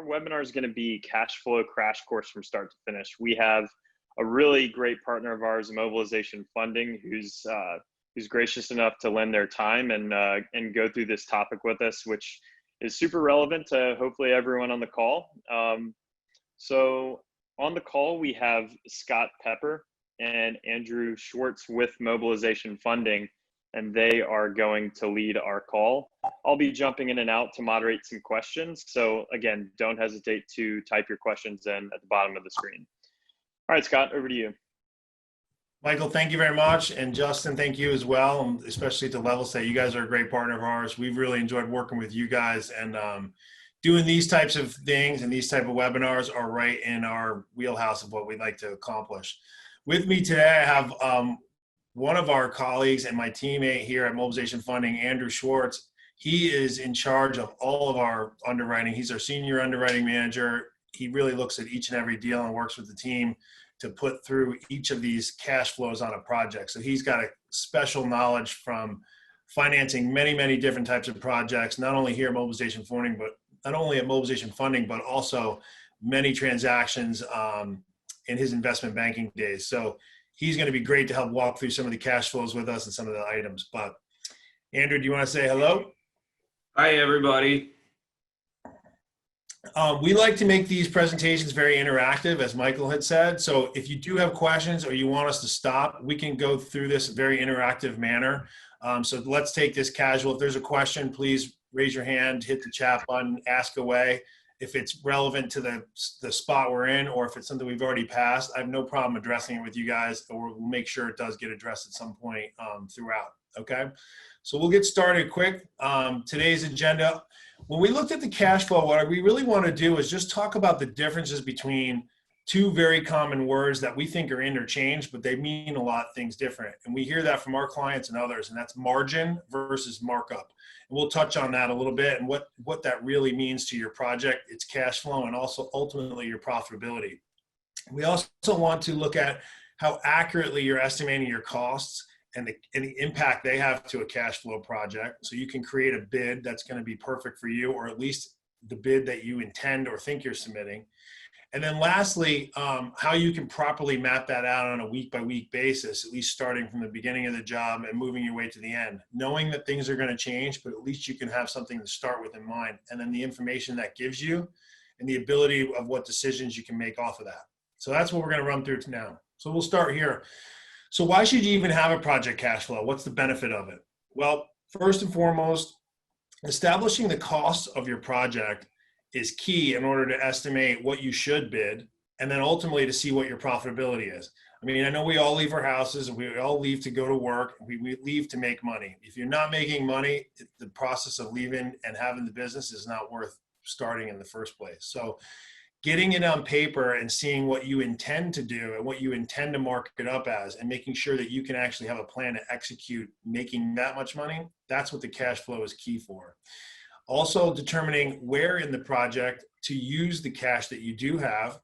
our webinar is going to be cash flow crash course from start to finish. We have a really great partner of ours, Mobilization Funding, who's gracious enough to lend their time and go through this topic with us, which is super relevant to hopefully everyone on the call. So on the call, we have Scott Pepper and Andrew Schwartz with Mobilization Funding, and they are going to lead our call. I'll be jumping in and out to moderate some questions. So again, don't hesitate to type your questions in at the bottom of the screen. All right, Scott, over to you. Michael, thank you very much. And Justin, thank you as well, especially to Levelset. You guys are a great partner of ours. We've really enjoyed working with you guys, and doing these types of things and these type of webinars are right in our wheelhouse of what we'd like to accomplish. With me today, I have one of our colleagues and my teammate here at Mobilization Funding, Andrew Schwartz. He is in charge of all of our underwriting. He's our senior underwriting manager. He really looks at each and every deal and works with the team to put through each of these cash flows on a project. So he's got a special knowledge from financing many, many different types of projects, not only here at Mobilization Funding, but also many transactions in his investment banking days. So he's going to be great to help walk through some of the cash flows with us and some of the items. But Andrew, do you want to say hello? Hi, everybody. We like to make these presentations very interactive, as Michael had said. So if you do have questions or you want us to stop, we can go through this very interactive manner. So let's take this casual. If there's a question, please raise your hand, hit the chat button, ask away. If it's relevant to the spot we're in, or if it's something we've already passed, I have no problem addressing it with you guys, or we'll make sure it does get addressed at some point throughout, okay? So we'll get started quick. Today's agenda, when we looked at the cash flow, what we really want to do is just talk about the differences between two very common words that we think are interchanged, but they mean a lot of things different. And we hear that from our clients and others, and that's margin versus markup. And we'll touch on that a little bit and what that really means to your project, its cash flow, and also ultimately your profitability. We also want to look at how accurately you're estimating your costs and the impact they have to a cash flow project. So you can create a bid that's going to be perfect for you, or at least the bid that you intend or think you're submitting. And then lastly, how you can properly map that out on a week-by-week basis, at least starting from the beginning of the job and moving your way to the end, knowing that things are going to change, but at least you can have something to start with in mind, and then the information that gives you and the ability of what decisions you can make off of that. So that's what we're going to run through now. So we'll start here. So why should you even have a project cash flow? What's the benefit of it? Well, first and foremost, establishing the costs of your project is key in order to estimate what you should bid, and then ultimately to see what your profitability is. I mean, I know we all leave our houses and we all leave to go to work. We leave to make money. If you're not making money, the process of leaving and having the business is not worth starting in the first place. So getting it on paper and seeing what you intend to do and what you intend to mark it up as, and making sure that you can actually have a plan to execute making that much money, that's what the cash flow is key for. Also determining where in the project to use the cash that you do have.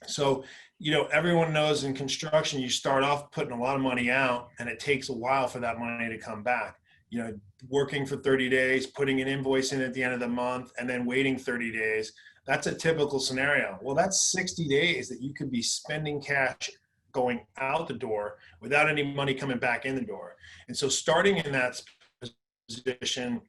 So, you know, everyone knows in construction, you start off putting a lot of money out and it takes a while for that money to come back. You know, working for 30 days, putting an invoice in at the end of the month, and then waiting 30 days. That's a typical scenario. Well, that's 60 days that you could be spending cash going out the door without any money coming back in the door. And so starting in that position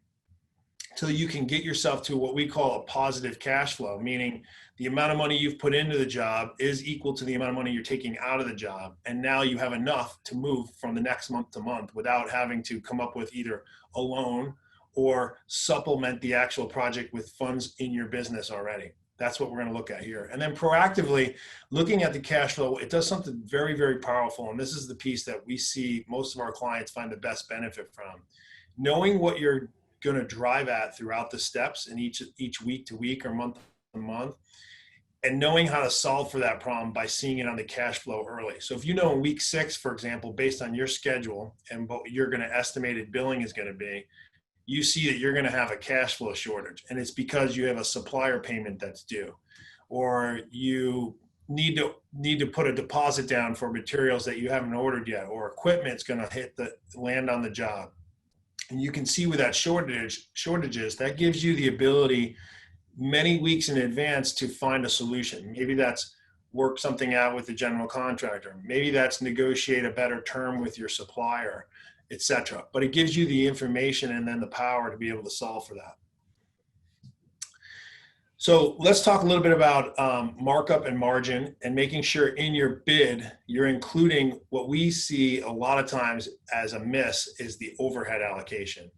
till you can get yourself to what we call a positive cash flow, meaning the amount of money you've put into the job is equal to the amount of money you're taking out of the job. And now you have enough to move from the next month to month without having to come up with either a loan or supplement the actual project with funds in your business already. That's what we're going to look at here. And then proactively looking at the cash flow, it does something very, very powerful. And this is the piece that we see most of our clients find the best benefit from. Knowing what you're going to drive at throughout the steps in each week to week or month to month, and knowing how to solve for that problem by seeing it on the cash flow early. So if you know in week 6, for example, based on your schedule and what your going to estimated billing is going to be, you see that you're going to have a cash flow shortage, and it's because you have a supplier payment that's due, or you need to put a deposit down for materials that you haven't ordered yet, or equipment's going to land on the job. And you can see with that shortages, that gives you the ability many weeks in advance to find a solution. Maybe that's work something out with the general contractor. Maybe that's negotiate a better term with your supplier, etc. But it gives you the information and then the power to be able to solve for that. So let's talk a little bit about markup and margin, and making sure in your bid, you're including what we see a lot of times as a miss is the overhead allocation.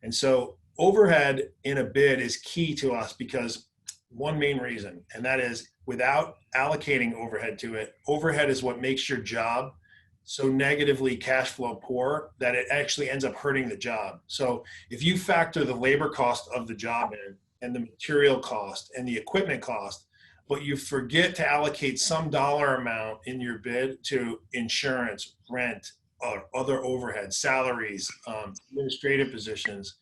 And so overhead in a bid is key to us because one main reason, and that is without allocating overhead to it, overhead is what makes your job so negatively cash flow poor that it actually ends up hurting the job. So if you factor the labor cost of the job in, and the material cost and the equipment cost, but you forget to allocate some dollar amount in your bid to insurance, rent, or other overhead, salaries, administrative positions,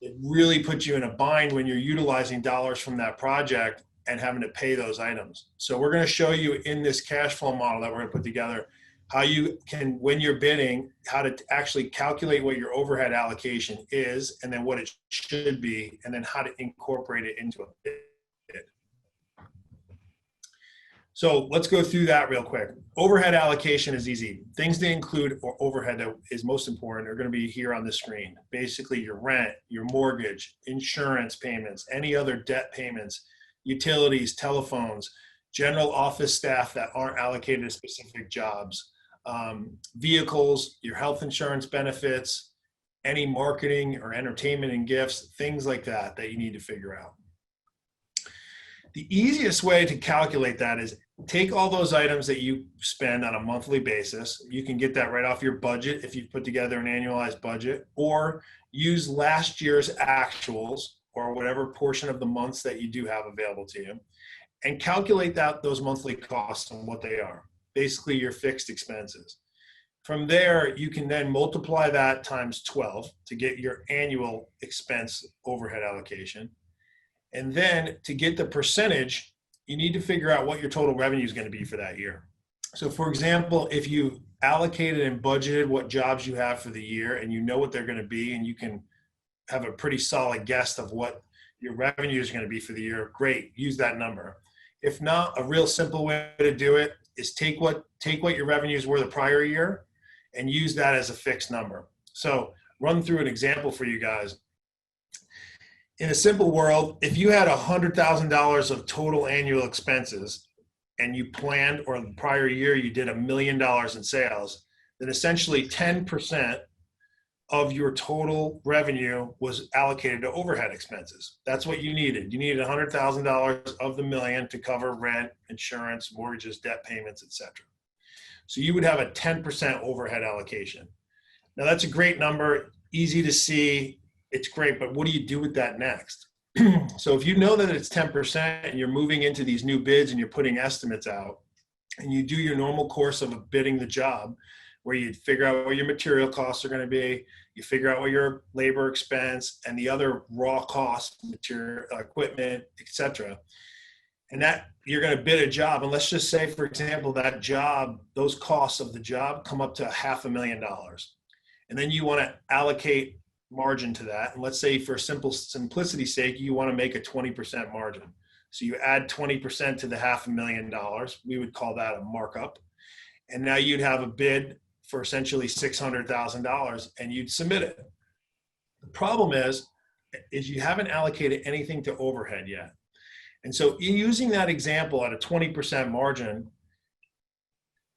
it really puts you in a bind when you're utilizing dollars from that project and having to pay those items. So we're going to show you in this cash flow model that we're going to put together how you can, when you're bidding, how to actually calculate what your overhead allocation is and then what it should be, and then how to incorporate it into a bid. So let's go through that real quick. Overhead allocation is easy. Things to include or overhead that is most important are going to be here on the screen. Basically your rent, your mortgage, insurance payments, any other debt payments, utilities, telephones, general office staff that aren't allocated to specific jobs, vehicles, your health insurance benefits, any marketing or entertainment and gifts, things like that that you need to figure out. The easiest way to calculate that is take all those items that you spend on a monthly basis. You can get that right off your budget if you've put together an annualized budget, or use last year's actuals or whatever portion of the months that you do have available to you, and calculate those monthly costs and what they are. Basically your fixed expenses. From there, you can then multiply that times 12 to get your annual expense overhead allocation. And then to get the percentage, you need to figure out what your total revenue is going to be for that year. So for example, if you allocated and budgeted what jobs you have for the year and you know what they're going to be and you can have a pretty solid guess of what your revenue is going to be for the year, great, use that number. If not, a real simple way to do it is take what your revenues were the prior year and use that as a fixed number. So run through an example for you guys. In a simple world, if you had $100,000 of total annual expenses and you planned, or the prior year you did $1 million in sales, then essentially 10% of your total revenue was allocated to overhead expenses. That's what you needed. You needed $100,000 of the million to cover rent, insurance, mortgages, debt payments, etc. So you would have a 10% overhead allocation. Now that's a great number, easy to see, it's great, but what do you do with that next? So if you know that it's 10% and you're moving into these new bids and you're putting estimates out, and you do your normal course of bidding the job, where you figure out what your material costs are going to be, you figure out what your labor expense and the other raw costs, material, equipment, etc. And that you're going to bid a job. And let's just say, for example, that job, those costs of the job come up to $500,000. And then you want to allocate margin to that. And let's say for simplicity's sake, you want to make a 20% margin. So you add 20% to the $500,000. We would call that a markup. And now you'd have a bid for essentially $600,000 and you'd submit it. The problem is you haven't allocated anything to overhead yet. And so using that example at a 20% margin,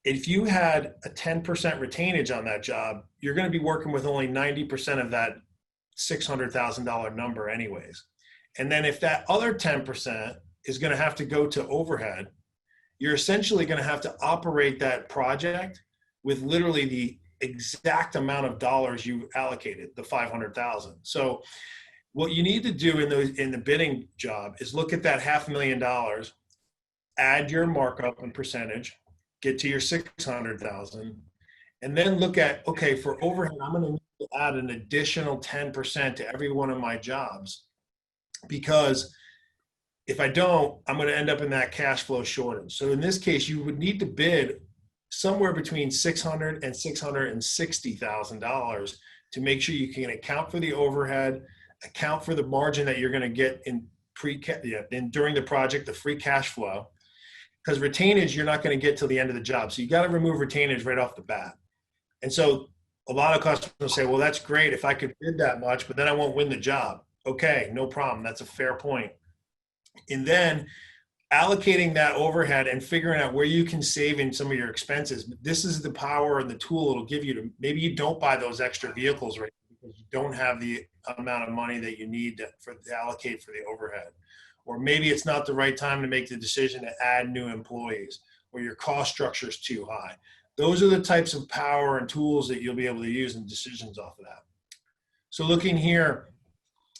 if you had a 10% retainage on that job, you're going to be working with only 90% of that $600,000 number anyways. And then if that other 10% is going to have to go to overhead, you're essentially going to have to operate that project with literally the exact amount of dollars you allocated, the 500,000. So what you need to do in the bidding job is look at that $500,000, add your markup and percentage, get to your 600,000, and then look at, okay, for overhead, I'm going to need to add an additional 10% to every one of my jobs, because if I don't, I'm going to end up in that cash flow shortage. So in this case, you would need to bid somewhere between $600,000 and $660,000 to make sure you can account for the overhead, account for the margin that you're going to get in during the project, the free cash flow, because retainage, you're not going to get till the end of the job. So you got to remove retainage right off the bat. And so a lot of customers say, well, that's great if I could bid that much, but then I won't win the job. Okay, no problem. That's a fair point. And then allocating that overhead and figuring out where you can save in some of your expenses. This is the power and the tool it'll give you to, maybe you don't buy those extra vehicles right now because you don't have the amount of money that you need to allocate for the overhead. Or maybe it's not the right time to make the decision to add new employees, or your cost structure is too high. Those are the types of power and tools that you'll be able to use in decisions off of that. So looking here,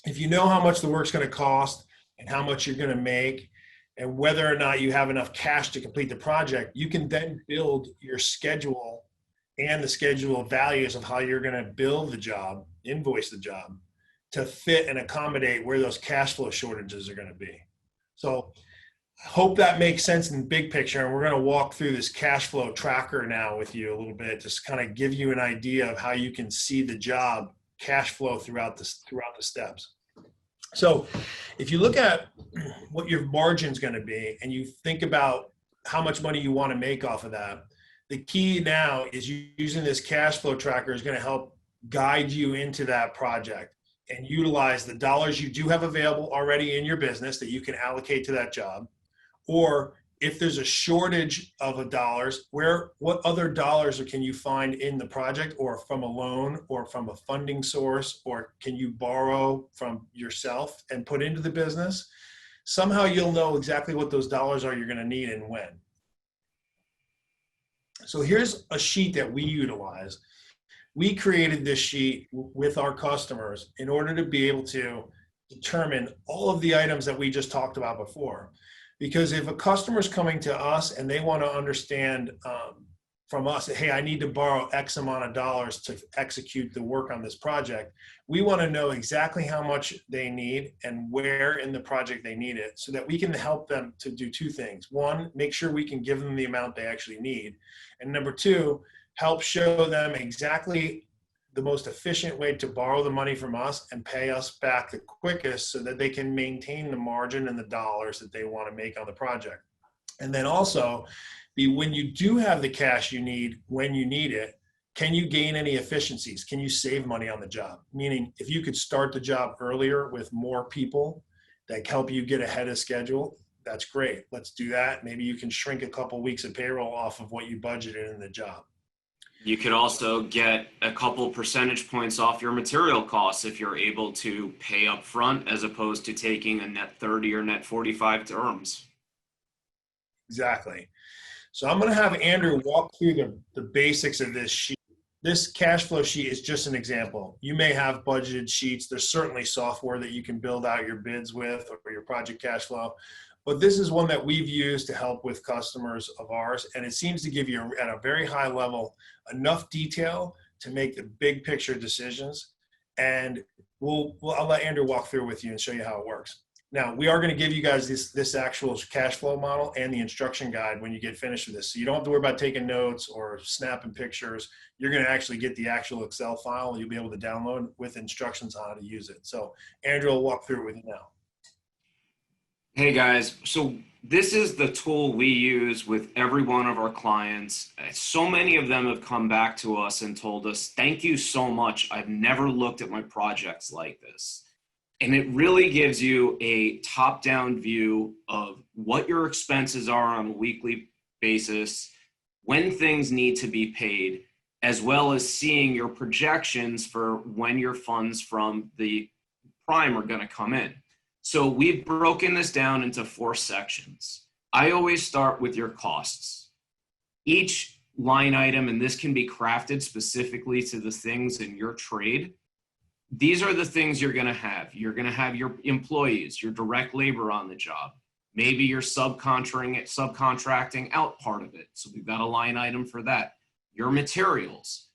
if you know how much the work's going to cost and how much you're going to make, and whether or not you have enough cash to complete the project, you can then build your schedule and the schedule values of how you're going to build the job, invoice the job, to fit and accommodate where those cash flow shortages are going to be. So I hope that makes sense in the big picture. And we're going to walk through this cash flow tracker now with you a little bit, just kind of give you an idea of how you can see the job cash flow throughout the steps. So if you look at what your margin's going to be and you think about how much money you want to make off of that, the key now is using this cash flow tracker is going to help guide you into that project and utilize the dollars you do have available already in your business that you can allocate to that job. Or if there's a shortage of dollars, what other dollars can you find in the project, or from a loan, or from a funding source, or can you borrow from yourself and put into the business? Somehow you'll know exactly what those dollars are you're going to need and when. So here's a sheet that we utilize. We created this sheet with our customers in order to be able to determine all of the items that we just talked about before. Because if a customer is coming to us and they want to understand from us, hey, I need to borrow X amount of dollars to execute the work on this project, we want to know exactly how much they need and where in the project they need it, so that we can help them to do two things. One, make sure we can give them the amount they actually need. And number two, help show them exactly the most efficient way to borrow the money from us and pay us back the quickest, so that they can maintain the margin and the dollars that they want to make on the project. And then also, when you do have the cash you need, when you need it, can you gain any efficiencies? Can you save money on the job? Meaning, if you could start the job earlier with more people that help you get ahead of schedule, that's great. Let's do that. Maybe you can shrink a couple weeks of payroll off of what you budgeted in the job. You could also get a couple percentage points off your material costs if you're able to pay up front, as opposed to taking a net 30 or net 45 terms. Exactly. So I'm going to have Andrew walk through the basics of this sheet. This cash flow sheet is just an example. You may have budgeted sheets. There's certainly software that you can build out your bids with, or your project cash flow. But this is one that we've used to help with customers of ours. And it seems to give you, at a very high level, enough detail to make the big picture decisions. And I'll let Andrew walk through with you and show you how it works. Now, we are going to give you guys this actual cash flow model and the instruction guide when you get finished with this. So you don't have to worry about taking notes or snapping pictures. You're going to actually get the actual Excel file you'll be able to download with instructions on how to use it. So Andrew will walk through it with you now. Hey guys, so this is the tool we use with every one of our clients. So many of them have come back to us and told us, thank you so much. I've never looked at my projects like this. And it really gives you a top-down view of what your expenses are on a weekly basis, when things need to be paid, as well as seeing your projections for when your funds from the prime are going to come in. So we've broken this down into 4 sections. I always start with your costs. Each line item, and this can be crafted specifically to the things in your trade. These are the things you're going to have. You're going to have your employees, your direct labor on the job. Maybe you're subcontracting out part of it. So we've got a line item for that. Your materials,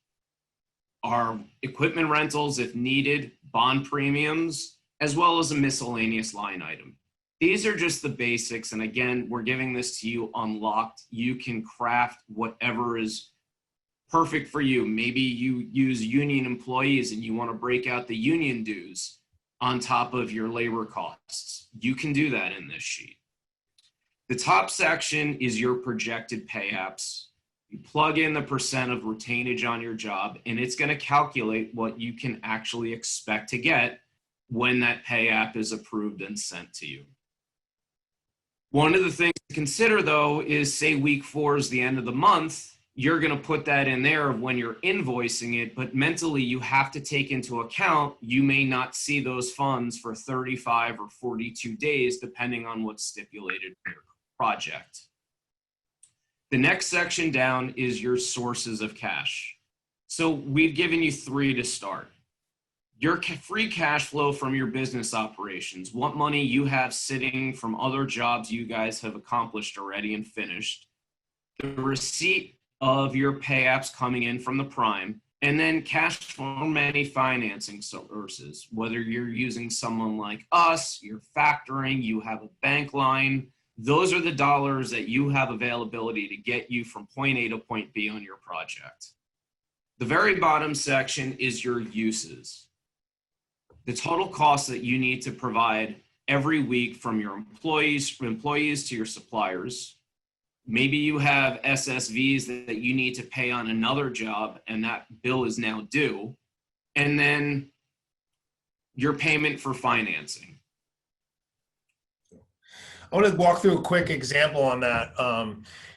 our equipment rentals if needed, bond premiums, as well as a miscellaneous line item. These are just the basics. And again, we're giving this to you unlocked. You can craft whatever is perfect for you. Maybe you use union employees and you want to break out the union dues on top of your labor costs. You can do that in this sheet. The top section is your projected pay apps. You plug in the percent of retainage on your job, and it's going to calculate what you can actually expect to get when that pay app is approved and sent to you. One of the things to consider, though, is say week 4 is the end of the month. You're going to put that in there when you're invoicing it, but mentally you have to take into account you may not see those funds for 35 or 42 days, depending on what's stipulated in your project. The next section down is your sources of cash. So we've given you 3 to start. Your free cash flow from your business operations, what money you have sitting from other jobs you guys have accomplished already and finished, the receipt of your pay apps coming in from the prime, and then cash from any financing sources, whether you're using someone like us, you're factoring, you have a bank line. Those are the dollars that you have availability to get you from point A to point B on your project. The very bottom section is your uses. The total cost that you need to provide every week from your employees to your suppliers. Maybe you have SSVs that you need to pay on another job and that bill is now due. And then your payment for financing. I want to walk through a quick example on that.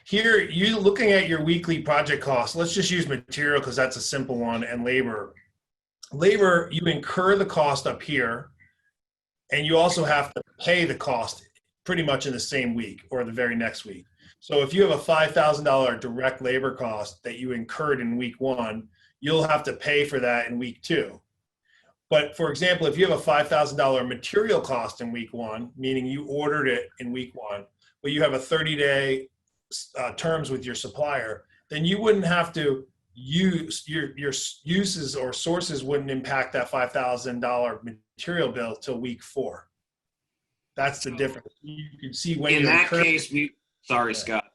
Here, you're looking at your weekly project costs. Let's just use material because that's a simple one, and labor. Labor, you incur the cost up here, and you also have to pay the cost pretty much in the same week or the very next week. So if you have a $5,000 direct labor cost that you incurred in week 1, you'll have to pay for that in week 2. But for example, if you have a $5,000 material cost in week 1, meaning you ordered it in week 1, but you have a 30-day terms with your supplier, then you wouldn't have to use your uses or sources wouldn't impact that $5,000 material bill till week 4. That's the difference. You can see when in that case, sorry, Scott.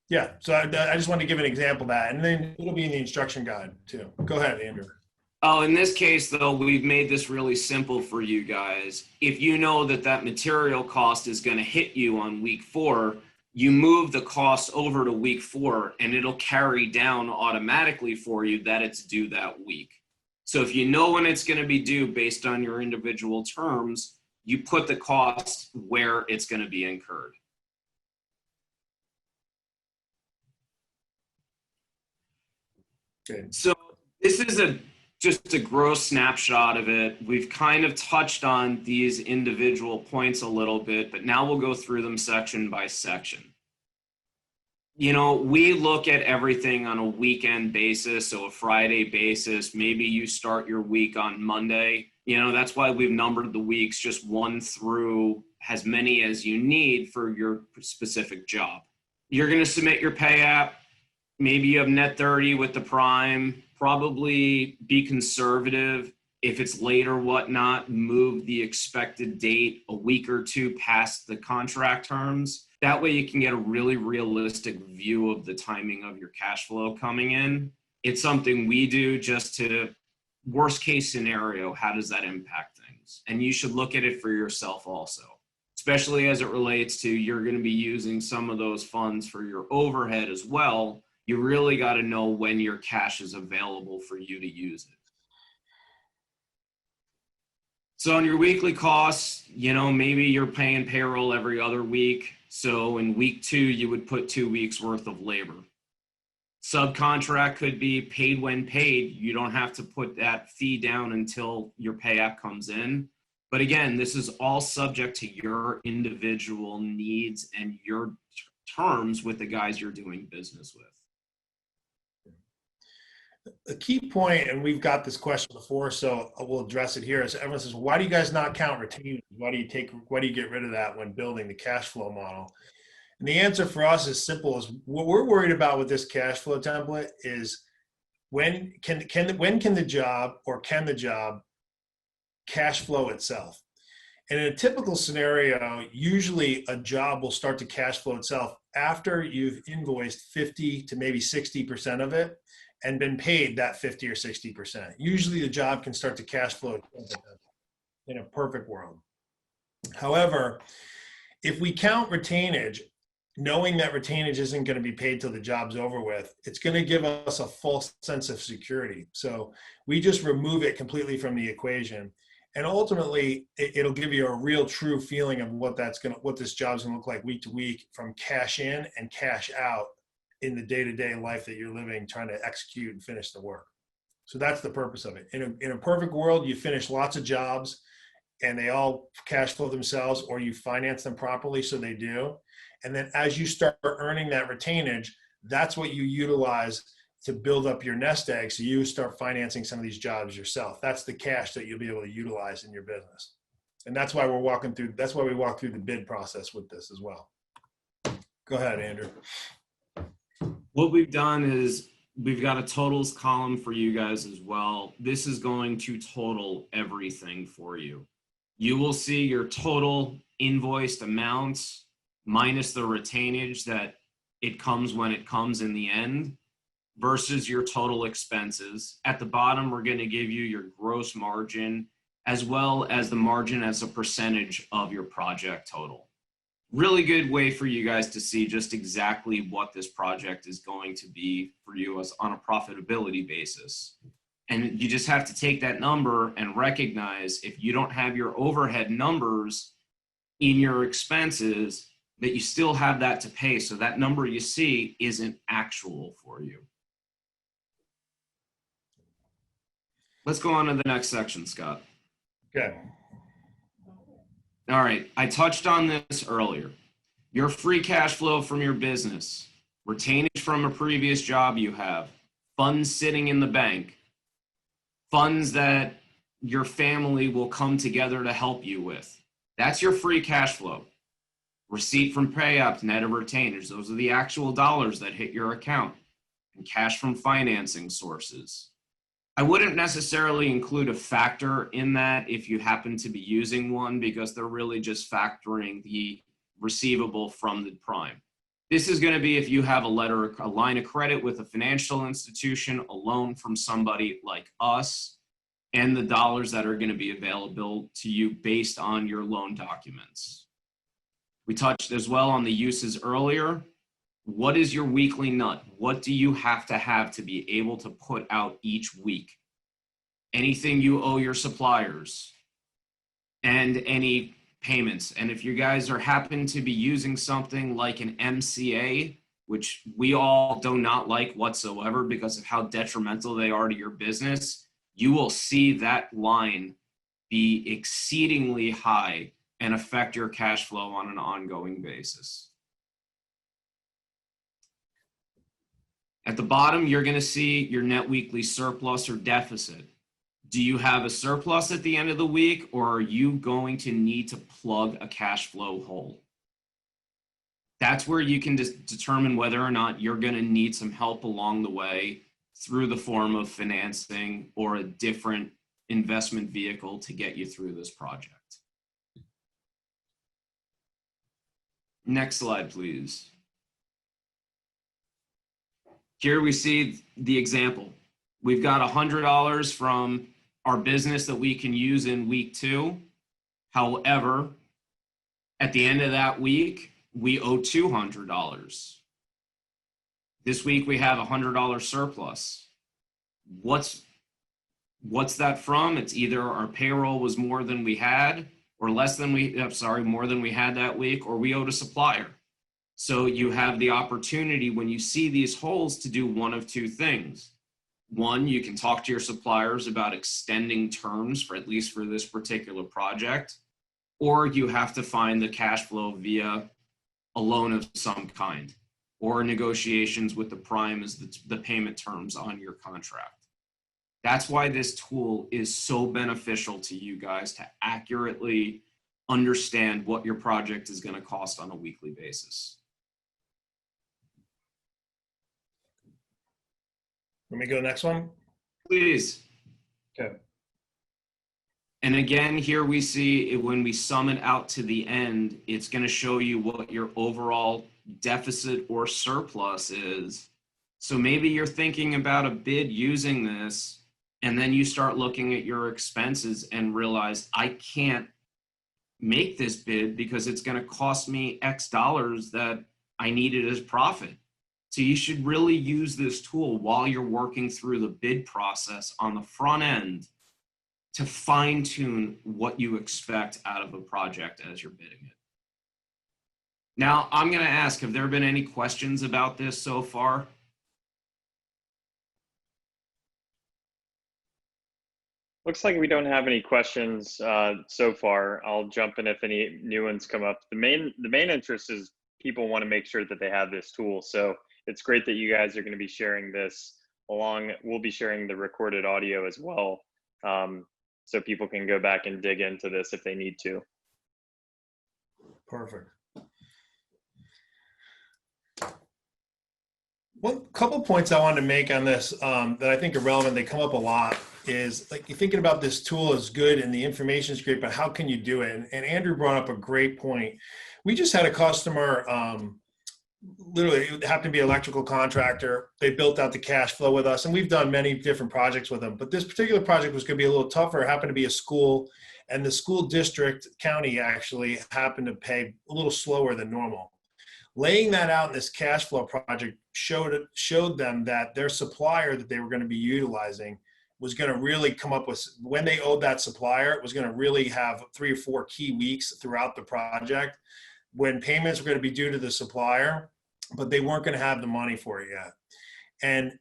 Yeah, so I just wanted to give an example of that, and then it'll be in the instruction guide too. Go ahead, Andrew. Oh, in this case, though, we've made this really simple for you guys. If you know that that material cost is going to hit you on week 4, you move the cost over to week 4, and it'll carry down automatically for you that it's due that week. So if you know when it's going to be due based on your individual terms, you put the cost where it's going to be incurred. Okay. So this is just a gross snapshot of it. We've kind of touched on these individual points a little bit, but now we'll go through them section by section. You know, we look at everything on a weekend basis, so a Friday basis. Maybe you start your week on Monday. You know, that's why we've numbered the weeks just 1 through as many as you need for your specific job. You're going to submit your pay app. Maybe you have net 30 with the prime. Probably be conservative. If it's late or whatnot, move the expected date a week or 2 past the contract terms. That way you can get a really realistic view of the timing of your cash flow coming in. It's something we do just to worst case scenario, how does that impact things? And you should look at it for yourself also, especially as it relates to you're going to be using some of those funds for your overhead as well. You really got to know when your cash is available for you to use it. So on your weekly costs, you know, maybe you're paying payroll every other week. So in week 2, you would put 2 weeks worth of labor. Subcontract could be paid when paid. You don't have to put that fee down until your pay app comes in. But again, this is all subject to your individual needs and your terms with the guys you're doing business with. The key point, and we've got this question before, so we'll address it here, is everyone says, why do you guys not count retainers? Why do you get rid of that when building the cash flow model? And the answer for us is simple as what we're worried about with this cash flow template is when can the job cash flow itself? And in a typical scenario, usually a job will start to cash flow itself after you've invoiced 50 to maybe 60% of it. and been paid that 50 or 60%. Usually the job can start to cash flow in a perfect world. However, if we count retainage, knowing that retainage isn't going to be paid till the job's over with, it's going to give us a false sense of security. So we just remove it completely from the equation. And ultimately, it'll give you a real true feeling of what this job's going to look like week to week, from cash in and cash out in the day-to-day life that you're living, trying to execute and finish the work. So that's the purpose of it. In a perfect world, you finish lots of jobs and they all cash flow themselves, or you finance them properly so they do. And then as you start earning that retainage, that's what you utilize to build up your nest egg. So you start financing some of these jobs yourself. That's the cash that you'll be able to utilize in your business. And that's why we walk through the bid process with this as well. Go ahead, Andrew. What we've done is we've got a totals column for you guys as well. This is going to total everything for you. You will see your total invoiced amounts minus the retainage that it comes when it comes in the end versus your total expenses. At the bottom, we're going to give you your gross margin as well as the margin as a percentage of your project total. Really good way for you guys to see just exactly what this project is going to be for you as on a profitability basis. And you just have to take that number and recognize if you don't have your overhead numbers in your expenses, that you still have that to pay. So that number you see isn't actual for you. Let's go on to the next section, Scott. Okay. All right, I touched on this earlier. Your free cash flow from your business, retainage from a previous job you have, funds sitting in the bank, funds that your family will come together to help you with. That's your free cash flow. Receipt from pay-ups, net of retainage. Those are the actual dollars that hit your account. And cash from financing sources. I wouldn't necessarily include a factor in that if you happen to be using one, because they're really just factoring the receivable from the prime. This is going to be if you have a line of credit with a financial institution, a loan from somebody like us, and the dollars that are going to be available to you based on your loan documents. We touched as well on the uses earlier. What is your weekly nut? What do you have to be able to put out each week? Anything you owe your suppliers and any payments. And if you guys happen to be using something like an MCA, which we all do not like whatsoever because of how detrimental they are to your business, you will see that line be exceedingly high and affect your cash flow on an ongoing basis. At the bottom, you're going to see your net weekly surplus or deficit. Do you have a surplus at the end of the week, or are you going to need to plug a cash flow hole? That's where you can determine whether or not you're going to need some help along the way through the form of financing or a different investment vehicle to get you through this project. Next slide, please. Here we see the example. We've got $100 from our business that we can use in week 2. However, at the end of that week, we owe $200. This week we have $100 surplus. What's that from? It's either our payroll was more than we had, or more than we had that week, or we owed a supplier. So you have the opportunity when you see these holes to do one of two things. One, you can talk to your suppliers about extending terms for at least for this particular project, or you have to find the cash flow via a loan of some kind, or negotiations with the prime as the payment terms on your contract. That's why this tool is so beneficial to you guys to accurately understand what your project is going to cost on a weekly basis. Let me go next one. Please. Okay. And again, here we see when we sum it out to the end, it's going to show you what your overall deficit or surplus is So maybe you're thinking about a bid using this, and then you start looking at your expenses and realize I can't make this bid because it's going to cost me X dollars that I needed as profit. So you should really use this tool while you're working through the bid process on the front end to fine tune what you expect out of a project as you're bidding it. Now, I'm going to ask, have there been any questions about this so far? Looks like we don't have any questions so far. I'll jump in if any new ones come up. The main interest is people want to make sure that they have this tool. So it's great that you guys are going to be sharing this along. We'll be sharing the recorded audio as well, so people can go back and dig into this if they need to. Perfect. One couple points I wanted to make on this that I think are relevant, they come up a lot, is like you're thinking about this tool is good and the information is great, but how can you do it? And Andrew brought up a great point. We just had a customer, literally it happened to be an electrical contractor. They built out the cash flow with us, and we've done many different projects with them. But this particular project was going to be a little tougher. It happened to be a school, and the school district, county actually happened to pay a little slower than normal. Laying that out in this cash flow project showed them that their supplier that they were going to be utilizing was going to really come up with, when they owed that supplier, it was going to really have 3 or 4 key weeks throughout the project when payments were going to be due to the supplier, but they weren't going to have the money for it yet. And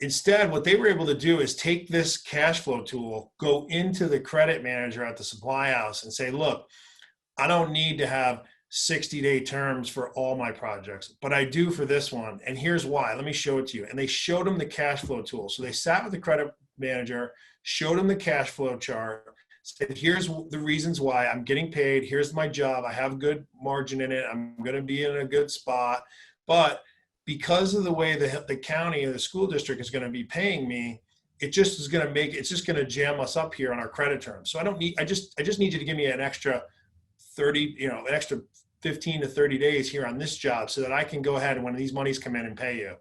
instead, what they were able to do is take this cash flow tool, go into the credit manager at the supply house and say, look, I don't need to have 60-day terms for all my projects, but I do for this one. And here's why. Let me show it to you. And they showed them the cash flow tool. So they sat with the credit manager, showed them the cash flow chart, said, here's the reasons why I'm getting paid. Here's my job. I have good margin in it. I'm going to be in a good spot. But because of the way the county or the school district is going to be paying me, it just is going to make, it's just going to jam us up here on our credit terms. So I just need you to give me an extra 30, an extra 15 to 30 days here on this job so that I can go ahead and when these monies come in and pay you.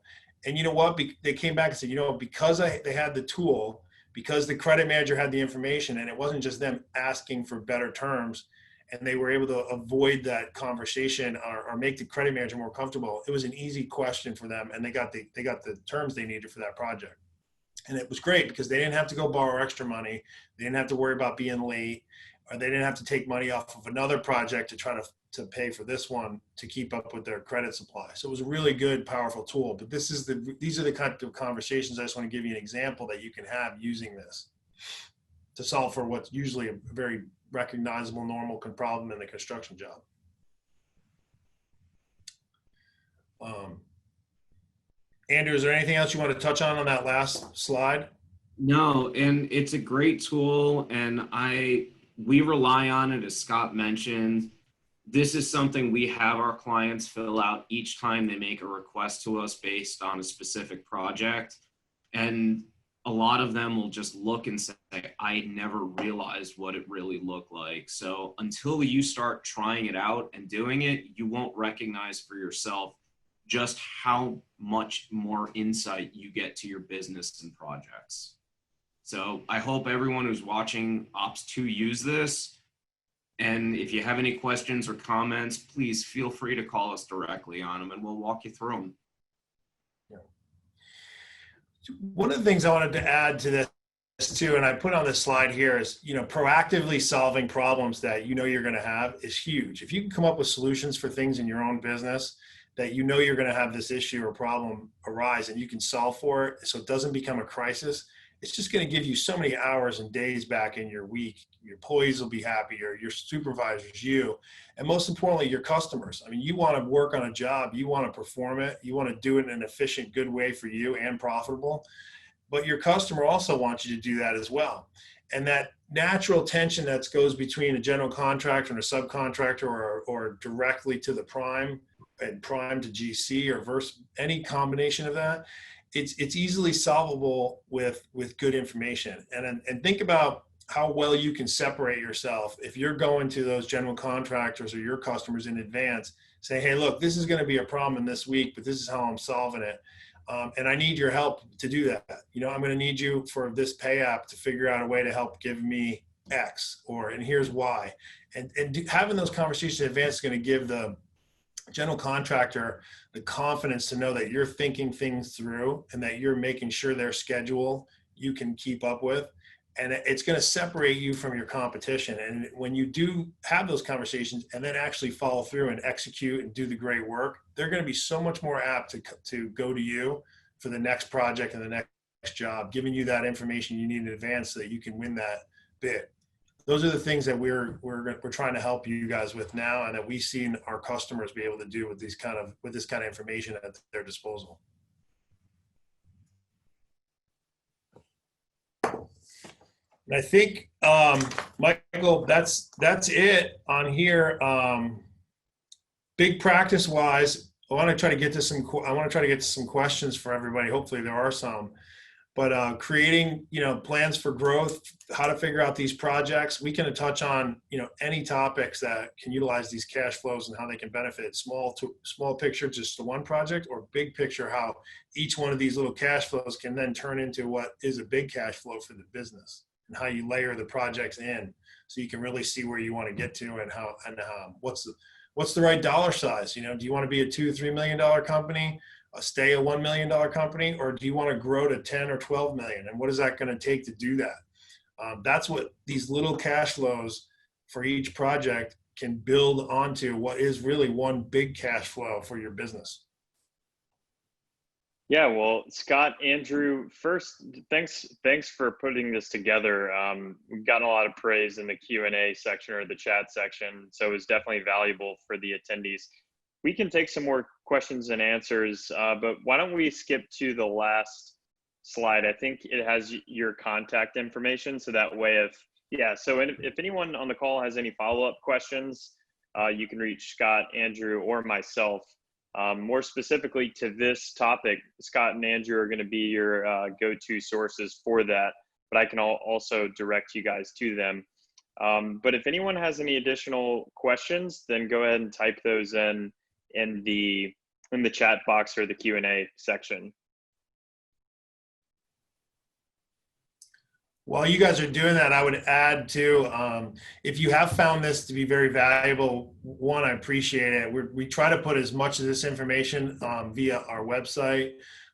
And you know what? They came back and said, because they had the tool, because the credit manager had the information, and it wasn't just them asking for better terms, and they were able to avoid that conversation or make the credit manager more comfortable. It was an easy question for them, and they got the terms they needed for that project. And it was great because they didn't have to go borrow extra money. They didn't have to worry about being late, or they didn't have to take money off of another project to try to pay for this one to keep up with their credit supply. So it was a really good, powerful tool. But these are the kind of conversations I just want to give you an example that you can have using this to solve for what's usually a very recognizable, normal problem in a construction job. Andrew, is there anything else you want to touch on that last slide? No, and it's a great tool, and we rely on it, as Scott mentioned. This is something we have our clients fill out each time they make a request to us based on a specific project. And a lot of them will just look and say, I never realized what it really looked like. So until you start trying it out and doing it, you won't recognize for yourself just how much more insight you get to your business and projects. So I hope everyone who's watching opts to use this. And if you have any questions or comments, please feel free to call us directly on them and we'll walk you through them. Yeah. One of the things I wanted to add to this too, and I put on this slide here, is, proactively solving problems that you're going to have is huge. If you can come up with solutions for things in your own business that you're going to have this issue or problem arise and you can solve for it so it doesn't become a crisis, it's just going to give you so many hours and days back in your week. Your employees will be happier, your supervisors, you, and most importantly, your customers. I mean, you want to work on a job, you want to perform it, you want to do it in an efficient, good way for you and profitable, but your customer also wants you to do that as well. And that natural tension that goes between a general contractor and a subcontractor or directly to the prime and prime to GC or versus any combination of that, it's easily solvable with good information. And think about how well you can separate yourself if you're going to those general contractors or your customers in advance, say, hey, look, this is going to be a problem this week, but this is how I'm solving it. And I need your help to do that. I'm going to need you for this pay app to figure out a way to help give me X, and here's why. And having those conversations in advance is going to give the general contractor the confidence to know that you're thinking things through and that you're making sure their schedule you can keep up with. And it's going to separate you from your competition. And when you do have those conversations and then actually follow through and execute and do the great work, they're going to be so much more apt to go to you for the next project and the next job, giving you that information you need in advance so that you can win that bid. Those are the things that we're trying to help you guys with now, and that we've seen our customers be able to do with this kind of information at their disposal. And I think, Michael, that's it on here. Big practice wise, I want to try to get to some questions for everybody. Hopefully there are some. But creating, plans for growth, how to figure out these projects. We can touch on, any topics that can utilize these cash flows and how they can benefit small picture, just the one project, or big picture, how each one of these little cash flows can then turn into what is a big cash flow for the business, and how you layer the projects in so you can really see where you want to get to and what's the right dollar size. Do you want to be a $2 or $3 million company? Stay a $1 million company, or do you want to grow to 10 or 12 million? And what is that going to take to do that? That's what these little cash flows for each project can build onto what is really one big cash flow for your business. Yeah, well, Scott, Andrew, first, thanks for putting this together. We've gotten a lot of praise in the Q&A section or the chat section, so it was definitely valuable for the attendees. We can take some more questions and answers, but why don't we skip to the last slide? I think it has your contact information, so that way if anyone on the call has any follow-up questions, you can reach Scott, Andrew, or myself. More specifically to this topic, Scott and Andrew are going to be your go-to sources for that, but I can also direct you guys to them. But if anyone has any additional questions, then go ahead and type those in the chat box or the Q&A section. While you guys are doing that, I would add too, if you have found this to be very valuable, one, I appreciate it. We try to put as much of this information via our website,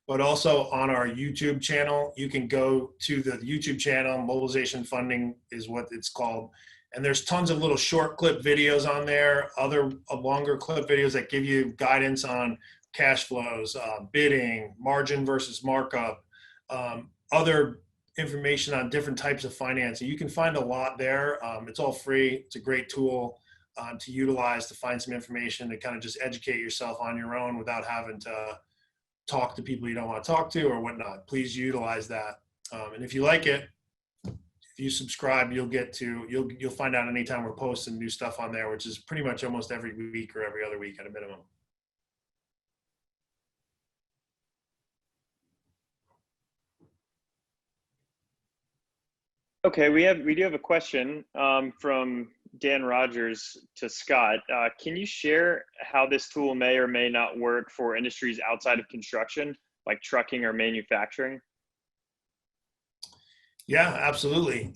but also on our YouTube channel. You can go to the YouTube channel, Mobilization Funding is what it's called. And there's tons of little short clip videos on there, other longer clip videos that give you guidance on cash flows, bidding, margin versus markup, other information on different types of financing. You can find a lot there. It's all free. It's a great tool to utilize to find some information to kind of just educate yourself on your own without having to talk to people you don't want to talk to or whatnot. Please utilize that. And if you like it, if you subscribe, you'll find out anytime we're posting new stuff on there, which is pretty much almost every week or every other week at a minimum. Okay, we do have a question from Dan Rogers to Scott. Can you share how this tool may or may not work for industries outside of construction, like trucking or manufacturing? Yeah, absolutely.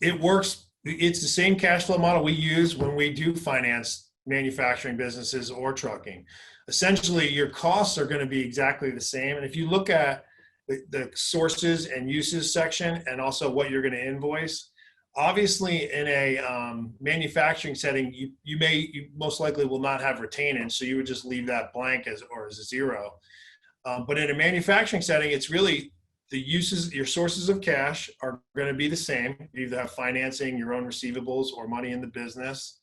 It works. It's the same cash flow model we use when we do finance manufacturing businesses or trucking. Essentially, your costs are going to be exactly the same. And if you look at the sources and uses section and also what you're going to invoice, obviously in a manufacturing setting, you most likely will not have retainage. So you would just leave that blank as a zero. But in a manufacturing setting, it's really the uses, your sources of cash are going to be the same. You either have financing, your own receivables, or money in the business.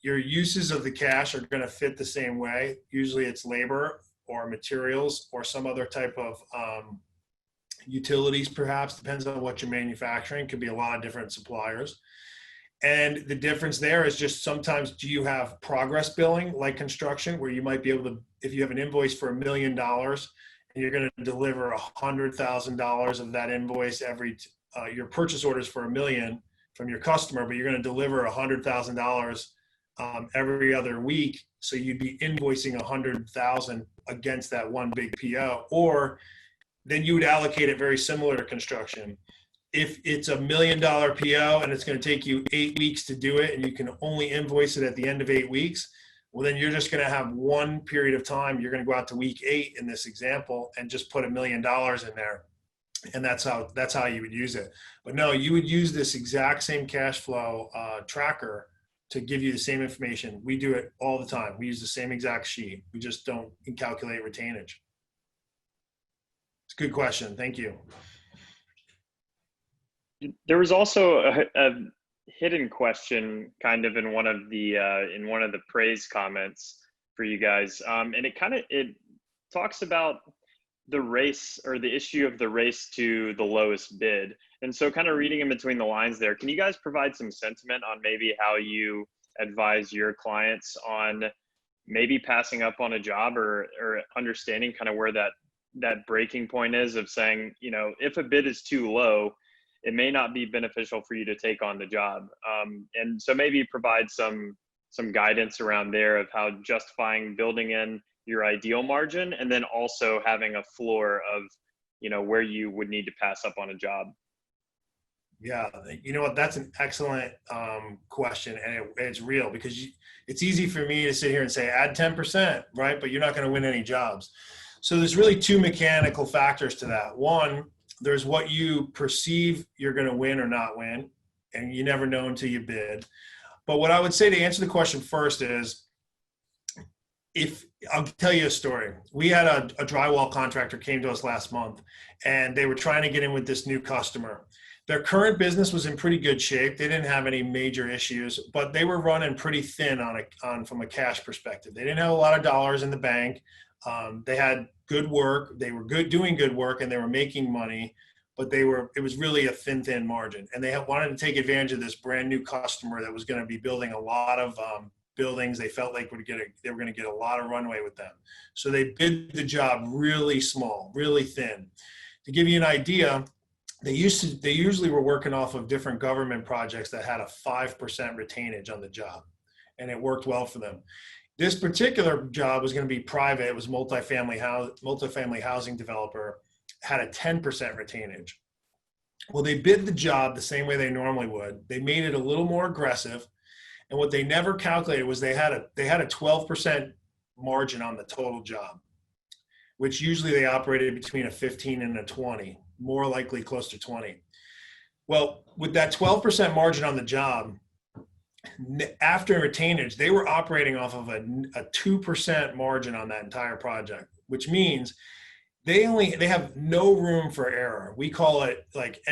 Your uses of the cash are going to fit the same way. Usually it's labor or materials or some other type of utilities, perhaps, depends on what you're manufacturing. Could be a lot of different suppliers. And the difference there is just sometimes do you have progress billing like construction, where you might be able to, if you have an invoice for $1 million and you're going to deliver $100,000 of that invoice your purchase orders for $1 million from your customer, but you're going to deliver $100,000 every other week. So you'd be invoicing $100,000 against that one big PO. Or then you would allocate it very similar to construction. If it's $1 million PO and it's going to take you 8 weeks to do it and you can only invoice it at the end of 8 weeks, well, then you're just going to have one period of time. You're going to go out to week 8 in this example and just put $1 million in there. And that's how you would use it. But no, you would use this exact same cash flow tracker to give you the same information. We do it all the time. We use the same exact sheet. We just don't calculate retainage. It's a good question. Thank you. There was also a hidden question kind of in one of the praise comments for you guys. And it talks about the race, or the issue of the race to the lowest bid. And so kind of reading in between the lines there, can you guys provide some sentiment on maybe how you advise your clients on maybe passing up on a job, or understanding kind of where that breaking point is of saying, you know, if a bid is too low, it may not be beneficial for you to take on the job. And so maybe provide some guidance around there of how justifying building in your ideal margin, and then also having a floor of, you know, where you would need to pass up on a job. Yeah, you know what? That's an excellent question, and it's real, because it's easy for me to sit here and say add 10%, right? But you're not going to win any jobs. So there's really two mechanical factors to that. One, there's what you perceive you're going to win or not win, and you never know until you bid. But what I would say to answer the question first is, if I'll tell you a story. We had a drywall contractor came to us last month, and they were trying to get in with this new customer. Their current business was in pretty good shape. They didn't have any major issues, but they were running pretty thin from a cash perspective. They didn't have a lot of dollars in the bank. They had good work. They were doing good work, and they were making money, but it was really a thin margin. And they wanted to take advantage of this brand new customer that was going to be building a lot of buildings. They felt like they were going to get a lot of runway with them. So they bid the job really small, really thin. To give you an idea, they usually were working off of different government projects that had a 5% retainage on the job, and it worked well for them. This particular job was going to be private. It was multifamily housing developer, had a 10% retainage. Well, they bid the job the same way they normally would. They made it a little more aggressive. And what they never calculated was they had a 12% margin on the total job, which usually they operated between a 15 and a 20, more likely close to 20. Well, with that 12% margin on the job, after retainage, they were operating off of a 2% margin on that entire project, which means they have no room for error. We call it like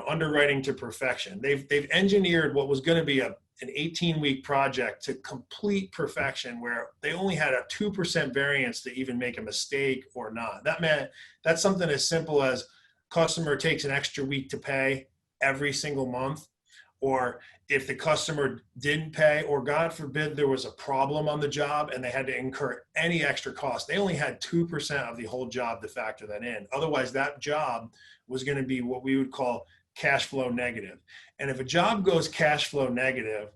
underwriting to perfection. They've engineered what was going to be an 18-week project to complete perfection, where they only had a 2% variance to even make a mistake or not. That's something as simple as customer takes an extra week to pay every single month, or if the customer didn't pay, or God forbid there was a problem on the job and they had to incur any extra cost, they only had 2% of the whole job to factor that in. Otherwise, that job was going to be what we would call cash flow negative. And if a job goes cash flow negative,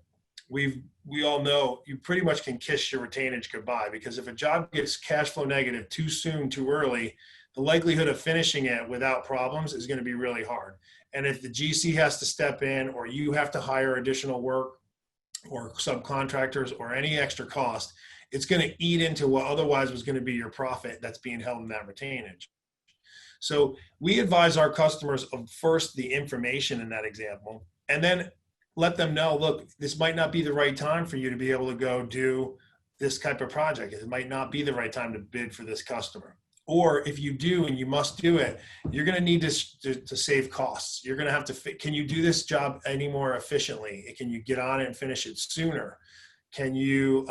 we all know you pretty much can kiss your retainage goodbye, because if a job gets cash flow negative too soon, too early, the likelihood of finishing it without problems is going to be really hard. And if the GC has to step in, or you have to hire additional work or subcontractors or any extra cost, it's going to eat into what otherwise was going to be your profit that's being held in that retainage. So we advise our customers of first the information in that example, and then let them know, look, this might not be the right time for you to be able to go do this type of project. It might not be the right time to bid for this customer. Or if you do and you must do it, you're going to need to save costs. You're going to have to, can you do this job any more efficiently? Can you get on it and finish it sooner? Can you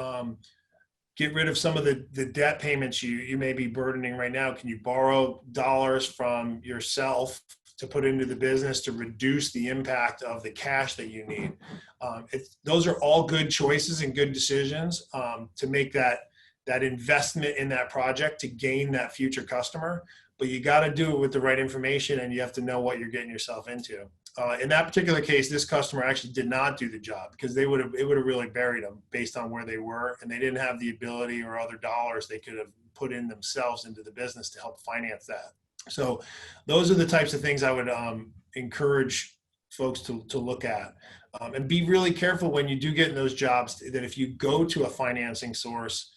get rid of some of the debt payments you may be burdening right now? Can you borrow dollars from yourself to put into the business to reduce the impact of the cash that you need? Those are all good choices and good decisions to make that investment in that project to gain that future customer, but you got to do it with the right information, and you have to know what you're getting yourself into. In that particular case, this customer actually did not do the job, because it would have really buried them based on where they were, and they didn't have the ability or other dollars they could have put in themselves into the business to help finance that. So those are the types of things I would encourage folks to look at. And be really careful when you do get in those jobs that if you go to a financing source,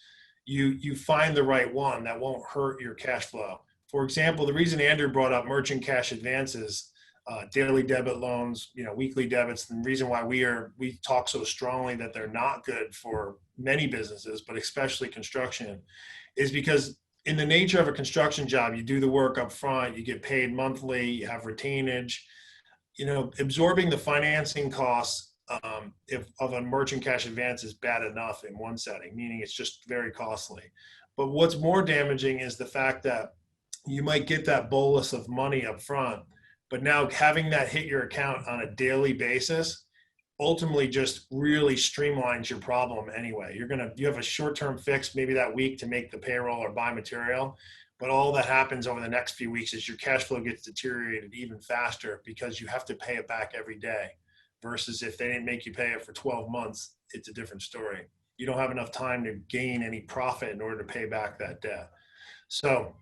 you find the right one that won't hurt your cash flow. For example, the reason Andrew brought up merchant cash advances, daily debit loans, weekly debits, and the reason why we talk so strongly that they're not good for many businesses, but especially construction, is because in the nature of a construction job, you do the work up front, you get paid monthly, you have retainage. Absorbing the financing costs of a merchant cash advance is bad enough in one setting, meaning it's just very costly. But what's more damaging is the fact that you might get that bolus of money up front, but now having that hit your account on a daily basis ultimately just really streamlines your problem anyway. You have a short-term fix maybe that week to make the payroll or buy material, but all that happens over the next few weeks is your cash flow gets deteriorated even faster because you have to pay it back every day. Versus if they didn't make you pay it for 12 months, it's a different story. You don't have enough time to gain any profit in order to pay back that debt. So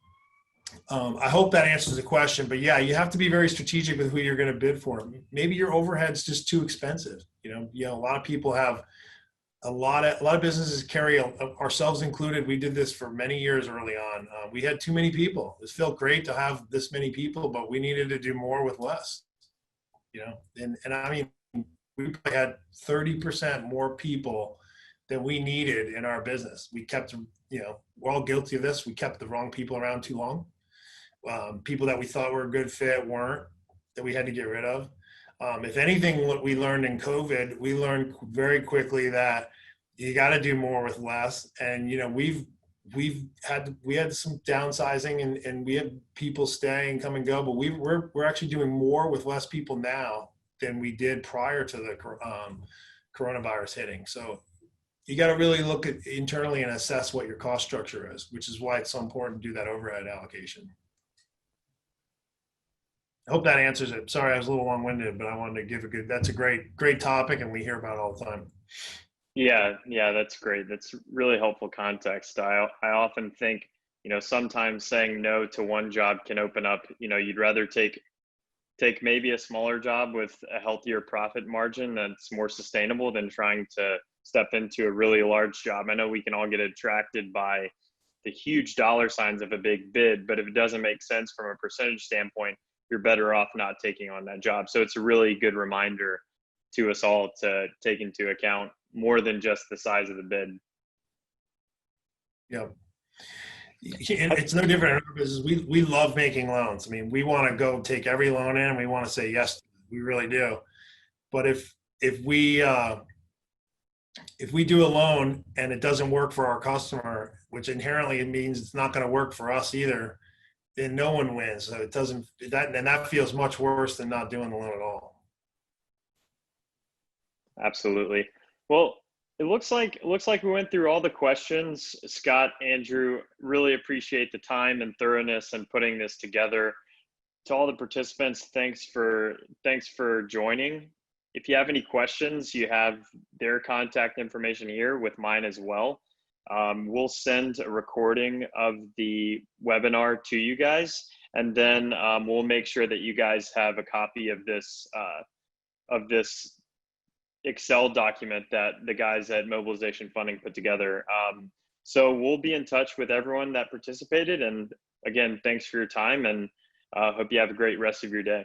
I hope that answers the question, but yeah, you have to be very strategic with who you're going to bid for. Maybe your overhead's just too expensive. A lot of people have a lot of businesses carry, ourselves included. We did this for many years early on. We had too many people. It felt great to have this many people, but we needed to do more with less. And I mean, we probably had 30% more people than we needed in our business. We kept, we're all guilty of this. We kept the wrong people around too long. People that we thought were a good fit weren't, that we had to get rid of. If anything, what we learned in COVID, we learned very quickly that you got to do more with less. And we had some downsizing and we had people stay and come and go, but we're actually doing more with less people now than we did prior to the coronavirus hitting. So you got to really look at internally and assess what your cost structure is, which is why it's so important to do that overhead allocation. I hope that answers it. Sorry, I was a little long-winded, but I wanted to give that's a great topic, and we hear about it all the time. Yeah, that's great. That's really helpful context. I often think, sometimes saying no to one job can open up, you'd rather take maybe a smaller job with a healthier profit margin that's more sustainable than trying to step into a really large job. I know we can all get attracted by the huge dollar signs of a big bid, but if it doesn't make sense from a percentage standpoint, you're better off not taking on that job. So it's a really good reminder to us all to take into account more than just the size of the bid. Yeah. It's no different in our business. We love making loans. I mean, we want to go take every loan in and we want to say yes, we really do. But if we do a loan and it doesn't work for our customer, which inherently means it's not going to work for us either, then no one wins. So that feels much worse than not doing the loan at all. Absolutely. Well, it looks like we went through all the questions. Scott, Andrew, really appreciate the time and thoroughness and putting this together. To all the participants, thanks for joining. If you have any questions, you have their contact information here with mine as well. We'll send a recording of the webinar to you guys, and then we'll make sure that you guys have a copy of this Excel document that the guys at Mobilization Funding put together. So we'll be in touch with everyone that participated. And again, thanks for your time, and hope you have a great rest of your day.